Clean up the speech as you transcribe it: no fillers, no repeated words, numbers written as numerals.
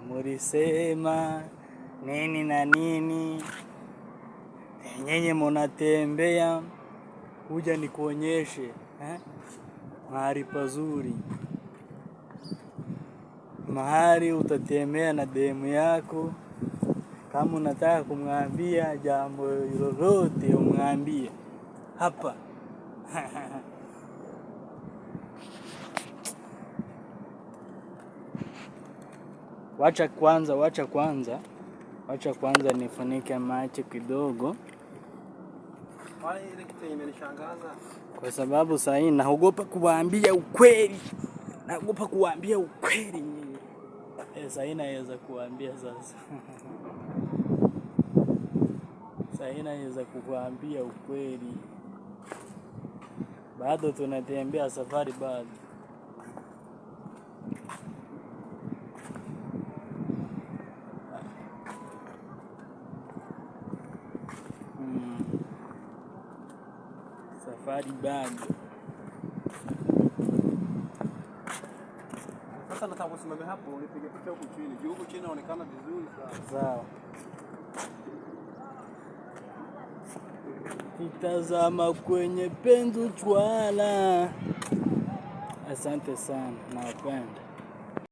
mulisema nini na nini, nyenye munatembea, kuja nikuonyeshe mahali pazuri, mahali utatembea na demu yako. Kama unataka kumwambia jambo lolote umwambie hapa. Wacha kwanza nifunike macho kidogo. Ile kitu imenishangaza. Kwa sababu sasa hivi naogopa kuwaambia ukweli. Naogopa kuwaambia ukweli. Sasa hivi naweza kuwaambia sasa. Sasa hivi naweza kukuambia ukweli. Bado tunatembea safari bado. Safari bado. Sasa nataka kusimama hapo unipige picha huko chini. Juu huko chini inaonekana vizuri sana. Sawa. Kitazama kwenye penzi chwala. Asante sana, napenda.